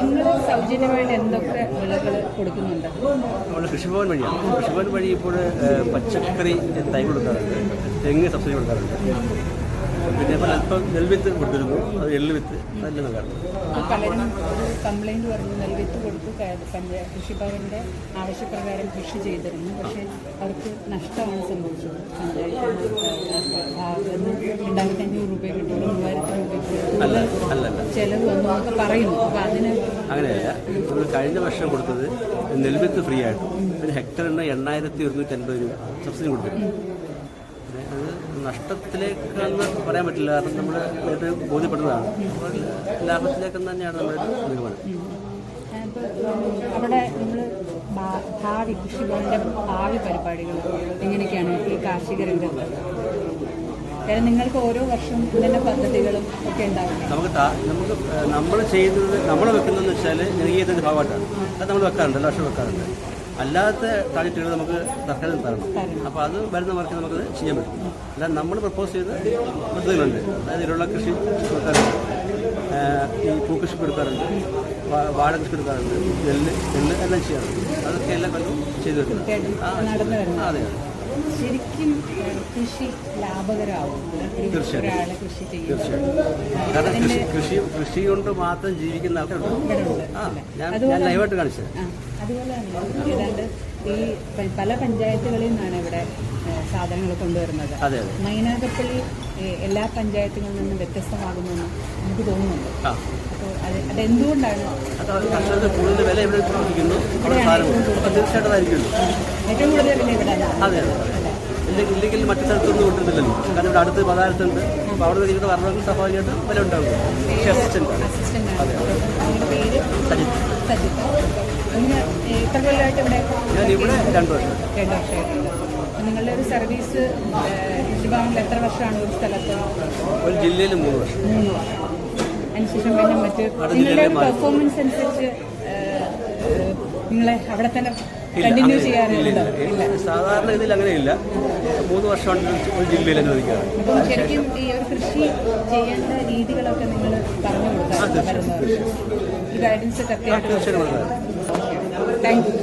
നിങ്ങൾ സൗജന്യമായിട്ട് എന്തൊക്കെ വിളകൾ കൊടുക്കുന്നുണ്ട്? നമ്മൾ കൃഷിഭവൻ വഴിയാണ്. കൃഷിഭവൻ വഴി ഇപ്പോൾ പച്ചക്കറി തൈ കൊടുക്കാറുണ്ട്, തെങ്ങ് സബ്സിഡി കൊടുക്കാറുണ്ട്, പിന്നെ അല്പം നെൽവിത്ത് കൊടുത്തിരുന്നു, അത് എള്ളുവിത്ത് അതെല്ലാം നൽകാറുണ്ട്. പലരും ഒരു കംപ്ലൈൻറ്റ് പറഞ്ഞു നെൽവിത്ത് കൊടുത്ത് കൃഷിഭവൻ്റെ ആവശ്യപ്രകാരം കൃഷി ചെയ്തിരുന്നു, പക്ഷേ അവർക്ക് നഷ്ടമാണ് സംഭവിച്ചത്. പഞ്ചായത്ത് 2500 രൂപ കിട്ടുള്ളൂ, 3000 രൂപ കിട്ടുള്ളൂ, ചിലവ് വന്നു എന്നൊക്കെ പറയുന്നു. അപ്പോൾ അതിന് അങ്ങനെയല്ല. നമ്മൾ കഴിഞ്ഞ വർഷം കൊടുത്തത് നെൽവിത്ത് ഫ്രീ ആയിട്ട്, പിന്നെ ഹെക്ടറിന് 8150 രൂപ സബ്സിഡി കൊടുത്തിരുന്നു. അത് നഷ്ടത്തിലേക്കെന്ന് പറയാൻ പറ്റില്ല, കാരണം നമ്മൾ നേരിട്ട് ബോധ്യപ്പെടുന്നതാണ്. ലാഭത്തിലേക്കെന്ന് തന്നെയാണ് നമ്മുടെ നിഗമനം. അവിടെ നമ്മൾ ഭാവി കൃഷിഭവൻ്റെ ഭാവി പരിപാടികൾ എങ്ങനെയൊക്കെയാണ് ഈ കാർഷിക രംഗത്ത്? കാരണം നിങ്ങൾക്ക് ഓരോ വർഷവും ഇതിൻ്റെ പദ്ധതികളും ഒക്കെ ഉണ്ടാവും. നമുക്ക് നമ്മൾ ചെയ്യുന്നത്, നമ്മൾ വെക്കുന്നതെന്ന് വെച്ചാൽ ജനകീയത്തിൻ്റെ ഭാഗമായിട്ടാണ്. അത് നമ്മൾ വെക്കാറുണ്ട്, എല്ലാ വർഷവും വെക്കാറുണ്ട്. അല്ലാത്ത ടാർഗറ്റുകൾ നമുക്ക് സർക്കാരിൽ തരണം. അപ്പോൾ അത് വരുന്ന മാർക്ക് നമുക്കത് ചെയ്യാൻ പറ്റും. അല്ലാതെ നമ്മൾ പ്രപ്പോസ് ചെയ്ത പദ്ധതികളുണ്ട്. അതായത് ഇതിലുള്ള കൃഷി കൊടുക്കാറുണ്ട്, ഈ പൂക്കൃഷി കൊടുക്കാറുണ്ട്, വാഴ കൃഷി കൊടുക്കാറുണ്ട്, നെല്ല് എല്ലാം ചെയ്യാറുണ്ട്. അതൊക്കെ എല്ലാം കൊണ്ടും ചെയ്തു വരുന്നത്. അതെ, ശരിക്കും കൃഷി ലാഭകരമാവും ഒരാളെ കൃഷി ചെയ്യുന്നത്. കാരണം കൃഷി കൊണ്ട് മാത്രം ജീവിക്കുന്ന ആൾക്കാരുണ്ട്. ഞാൻ ലൈവായിട്ട് കാണിച്ചത്. അതുപോലെ തന്നെ ഏതാണ്ട് ഈ പല പഞ്ചായത്തുകളിൽ നിന്നാണ് ഇവിടെ സാധനങ്ങൾ കൊണ്ടുവരുന്നത്. മൈനാഗപ്പള്ളി എല്ലാ പഞ്ചായത്തുകളിൽ നിന്നും വ്യത്യസ്തമാകുമെന്ന് എനിക്ക് തോന്നുന്നുണ്ട്. അപ്പോൾ അതെന്തുകൊണ്ടാണ് കൂടുതൽ വില ഇവിടെ തീർച്ചയായിട്ടും ഏറ്റവും കൂടുതൽ വില ഇവിടെ? അതെ, ഇല്ലെങ്കിൽ മറ്റു സ്ഥലത്തൊന്നും കൊണ്ടുവരുന്നില്ലല്ലോ. കാരണം ഇവിടെ അടുത്ത് പതാരത്തുണ്ട്. അപ്പോൾ അവിടെ നിന്ന് വരണമെങ്കിൽ സ്വാഭാവികമായിട്ട് വില ഉണ്ടാകും. പേര് സജിത്ത്. എത്ര കൊല്ലമായിട്ട് ഇവിടെ? ഞാനിവിടെ 2 വർഷം. 2 വർഷമായിട്ടുണ്ട്. നിങ്ങളുടെ ഒരു സർവീസ് കൃഷിഭവനിൽ എത്ര വർഷമാണ് ഒരു സ്ഥലത്ത്? ഒരു ജില്ലയിൽ 3 വർഷം. 3 വർഷം. അതിനുശേഷം പിന്നെ മറ്റ് നിങ്ങളുടെ പെർഫോമൻസ് അനുസരിച്ച് നിങ്ങളെ അവിടെ തന്നെ കണ്ടിന്യൂ ചെയ്യാറുണ്ടോ? സാധാരണ ഇതിൽ അങ്ങനെയില്ല. 3 വർഷമാണ് ഒരു ജില്ലയിൽ അനുവദിക്കാറ്. അപ്പം ശരിക്കും ഈ ഒരു കൃഷി ചെയ്യേണ്ട രീതികളൊക്കെ നിങ്ങൾ പറഞ്ഞു കൊടുക്കാം. ഈ ഗൈഡൻസ് കൃത്യമായിട്ട്. തീർച്ചയായിട്ടും. Thank you.